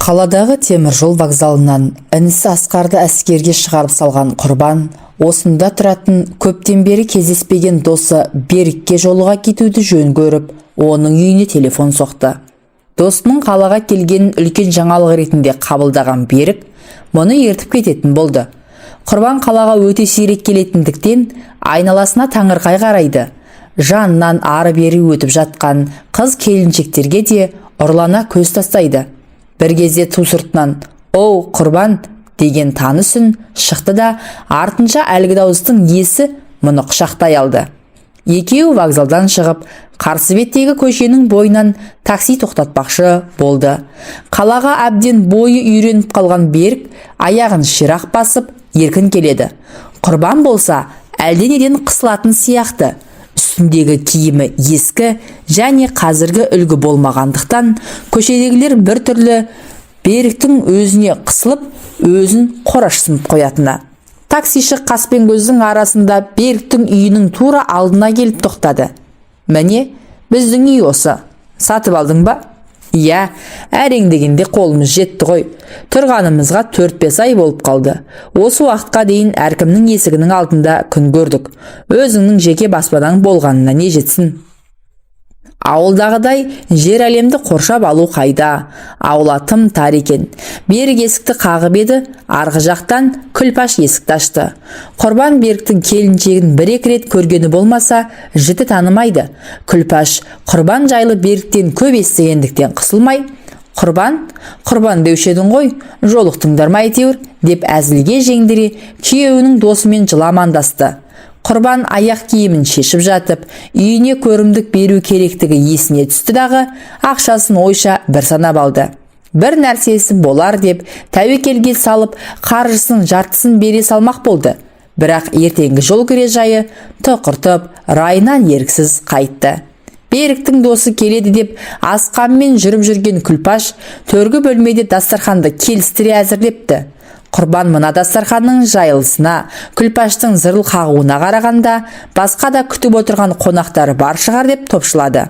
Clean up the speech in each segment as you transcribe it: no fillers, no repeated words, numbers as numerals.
Қаладағы теміржол вокзалынан інісі Асқарды әскерге шығарып салған Құрбан осында тұратын көптен бері кездеспеген досы Берікке жолыға кетуді жөн көріп, оның үйіне телефон соқты. Досының қалаға келгенін үлкен жаңалық ретінде қабылдаған Берік мұны ертіп кететін болды. Құрбан қалаға өте сирек келетіндіктен айналасына таңырқай қарайды. Жанынан ары-бері өтіп жатқан қыз келіншектерге де ұрлана көз тастайды. Бір кезде ту сыртынан «Оу, Құрбан!» деген таныс үн шықты да, артынша әлгі дауыстың иесі мұны құшақтай алды. Екеуі вокзалдан шығып, қарсы беттегі көшенің бойынан такси тоқтатпақшы болды. Қалаға әбден бойы үйреніп қалған Берік аяғын ширақ басып, еркін келеді. Құрбан болса, әлденеден қысылатын сияқты. Үстіндегі киімі ескі және қазіргі үлгі болмағандықтан көшедегілер бір түрлі Беріктің өзіне қысылып, өзін қорашсынып қоятыны. Таксиші Қаспен-көздің арасында Беріктің үйінің тура алдына келіп тоқтады. «Міне, біздің үй осы. Сатып алдың ба?» «Иә, әрең дегенде қолымыз жетті ғой. Тұрғанымызға 4-5 ай болып қалды. Осы уақытқа дейін әркімнің есігінің алдында күн көрдік. Өзіңнің жеке баспанаң болғанына не жетсін?» Ауылдағыдай жер әлемді қоршап алу қайда? Аула тым тар екен. Берік есікті қағып еді, арғы жақтан Күлпаш есікті ашты. Құрбан Беріктің келіншегін бір-екі рет көргені болмаса, жіті танымайды. Күлпаш Құрбан жайлы Беріктен көп естігендіктен қысылмай, «Құрбан деуші едің ғой, жолықтыңдар ма әйтеуір?» деп әзілге жеңдіре күйеуінің досымен жыламандасты. Құрбан аяқ киімін шешіп жатып, үйіне көрімдік беру керектігі есіне түсті дағы, ақшасын ойша бір санап алды. Бір нәрсесі болар деп тәуекелге салып, қаржысын жартысын бере салмақ болды. Бірақ ертеңгі жол кіре жайы тұқыртып, райынан еріксіз қайтты. Беріктің досы келеді деп асқанмен жүріп жүрген Күлпаш төргі бөлмеде дастарханды келістіре әзірлепті. Құрбан мына дастарханның жайылысына, Күлпаштың зырыл қағуына қарағанда, басқа да күтіп отырған қонақтары бар шығар деп топшылады.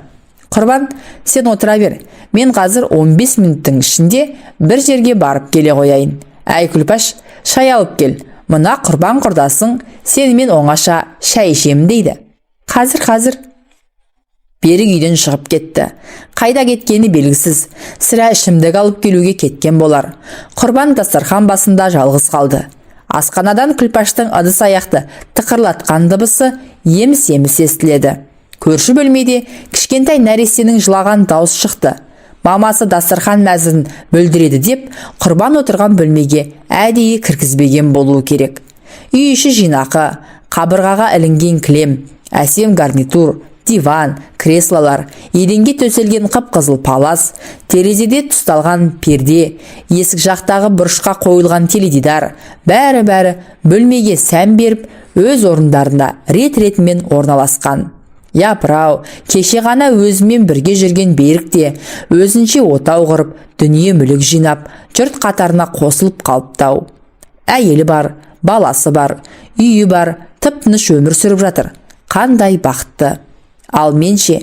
«Құрбан, сен отыра бер. Мен қазір 15 минуттың ішінде бір жерге барып келе қояйын. Әй Күлпаш, шай алып кел. Мына Құрбан құрдасың сенімен оңаша шай ішемін дейді». Қазір. Берік үйден шығып кетті. Қайда кеткені белгісіз. Сірә ішімдік алып келуге кеткен болар. Құрбан дастархан басында жалғыз қалды. Асханадан Күлпаштың ыдыс аяқты тықырлатқан дыбысы еміс-еміс естіледі. Көрші бөлмеде кішкентай нәрестенің жылаған дауыс шықты. Мамасы дастархан мәзірін бүлдіреді деп, Құрбан отырған бөлмеге әдейі кіргізбеген болуы керек. Үй іші жинақы, қабырғаға ілінген кілем, әсем гарнитур, диван, креслолар, еденге төселген қып-қызыл палас, терезеде тұсталған перде, есік жақтағы бұрышқа қойылған теледидар, бәрі бөлмеге сән беріп, өз орындарында рет-ретімен орналасқан. Япырау, кеше ғана өзімен бірге жүрген Берік те өзінше отау құрып, дүние мүлік жинап, жұрт қатарына қосылып қалыптау. Әйелі бар, баласы бар, үйі бар, тып-тыныш өмір сүріп жатыр. Қандай бақытты. Ал менше,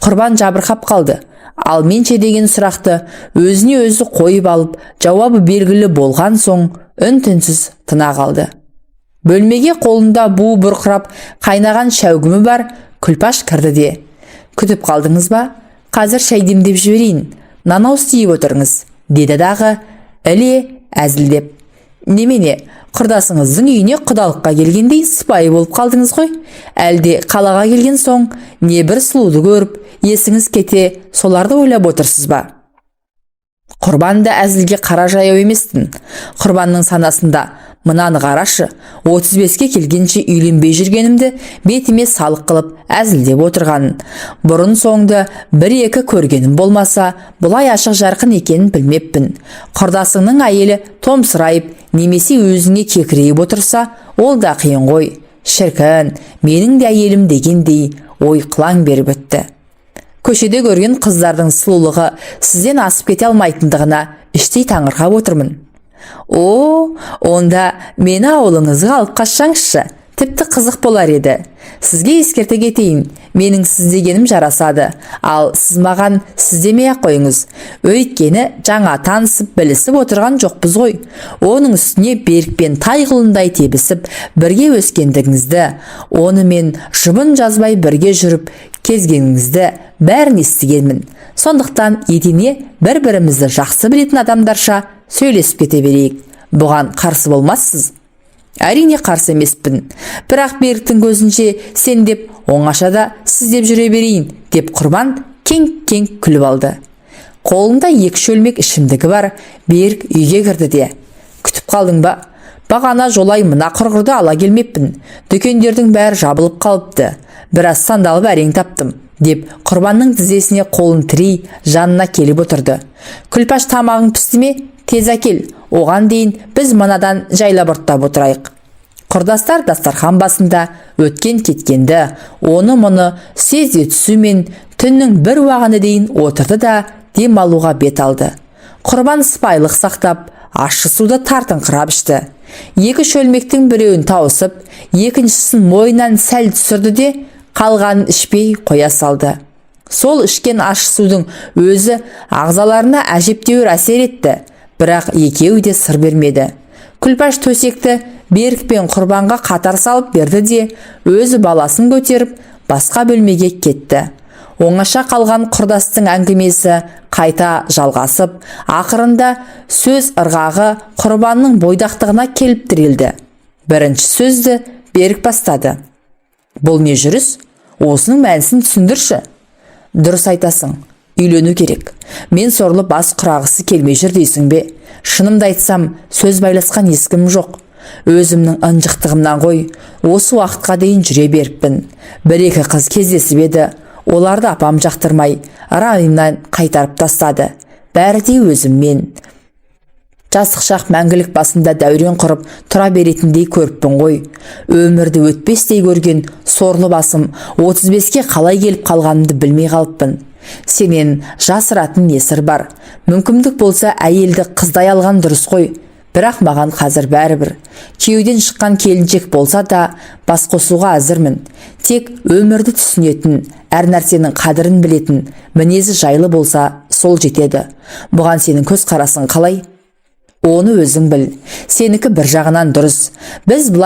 Құрбан жабырқап қалды. Ал менше деген сұрақты өзіне өзі қойып алып, жауабы белгілі болған соң үн-түнсіз тына қалды. Бөлмеге қолында буы бұрқырап қайнаған шәугімі бар Күлпаш кірді де: «Күтіп қалдыңыз ба? Қазір шай демдеп жіберейін. Нанау істейіп отырыңыз», деді дағы іле әзілдеп. «Немене, құрдасыңыздың үйіне құдалыққа келгендей сыпайы болып қалдыңыз ғой? Әлде қалаға келген соң не бір сұлуды көріп, есіңіз кете, соларды ойлап отырсыз ба?» Құрбанды әзілге қара жаяу еместін. Құрбанның санасында «Мынаны қарашы, 35-ке келгенше үйленбей жүргенімді бетіме салық қылып әзілдеп отырғанын. Бұрын соңды бір-екі көргенім болмаса, бұлай ашық жарқын екенін білмеппін. Құрдасыңның әйелі томсырайып, немесе өзіңе кекірейіп отырса, ол да қиын ғой. Шіркін, менің де әйелім дегендей ой қылаң беріп өтті. Көшеде көрген қыздардың сұлулығы сізден асып кете алмайтындығына іштей таңырқап отырмын. «О, онда мені ауылыңызға алып қашсаңызшы», тіпті қызық болар еді. Сізге ескерте кетейін, менің сіз дегенім жарасады, ал сіз маған сіз демей-ақ қойыңыз. Өйткені жаңа танысып білісіп отырған жоқпыз ғой. Оның үстіне Берікпен тай құлындай тебісіп бірге өскендігіңізді, онымен жұбын жазбай бірге жүріп кезгеніңізді бәрін естігенмін. Сондықтан етене бір-бірімізді жақсы білетін адамдарша сөйлесіп кете берейік. Бұған қарсы болмассыз? Әрине қарсы емеспін. Бірақ Беріктің көзінше сен деп, оңашада сіз деп жүре берейін, деп Құрбан кең-кең күліп алды. Қолында 2 шөлмек ішімдігі бар. Берік үйге кірді де: күтіп қалдың ба? Бағана жолай мына құрғырды ала келмеппін. Дүкендердің бәрі жабылып қалыпты. Біраз сандалып әрең таптым, деп Құрбанның тізесіне қолын тірей жанына келіп отырды. Күлпаш, тамағың пісті ме? Тез әкел. Оған дейін біз мынадан жайлап ұрттап отырайық. Құрдастар дастархан басында өткен кеткенді, оны мұны сезе түсумен түннің бір уағына дейін отырды да дем алуға бет алды. Құрбан сыпайылық сақтап, ащы суды тартыңқырап ішті. 2 шөлмектің біреуін тауысып, екіншісін мойнынан сәл түсірді де қалғанын ішпей қоя салды. Сол ішкен ащы судың өзі ағзаларына әжептәуір әсер етті. Бірақ екеуі де сыр бермеді. Күлпаш төсекті Берік пен Құрбанға қатар салып берді де өзі баласын көтеріп басқа бөлмеге кетті. Оңаша қалған құрдастың әңгімесі қайта жалғасып, ақырында сөз ырғағы Құрбанның бойдақтығына келіп тірелді. Бірінші сөзді Берік бастады. Бұл не жүріс? Осының мәнісін түсіндірші. Дұрыс айтасың. Үйлену керек. Мен сорлы бас құрағысы келмей жүр дейсің бе? Шынымды айтсам, сөз байласқан ескім жоқ. Өзімнің ынжықтығымнан ғой, осы уақытқа дейін жүре беріппін. 1-2 қыз кездесіп еді, оларды апам жақтырмай, райымнан қайтарып тастады. Бәрі де өзіммен. Жастық шақ мәңгілік басында дәурен құрып тұра беретіндей көріппін ғой. Өмірді өтпестей көрген сорлы басым 35-ке қалай келіп қалғанымды білмей қалыппын. Сенен жасыратын несір бар? Мүмкіндік болса әйелді қыздай алған дұрыс қой. Бірақ маған қазір бәрібір. Күйеуден шыққан келіншек болса да бас қосуға әзірмін. Тек өмірді түсінетін, әр нәрсенің қадірін білетін, мінезі жайлы болса сол жетеді. Бұған сенің көз қарасың қалай? Оны өзің біл. Сенікі бір жағынан дұрыс. Біз былай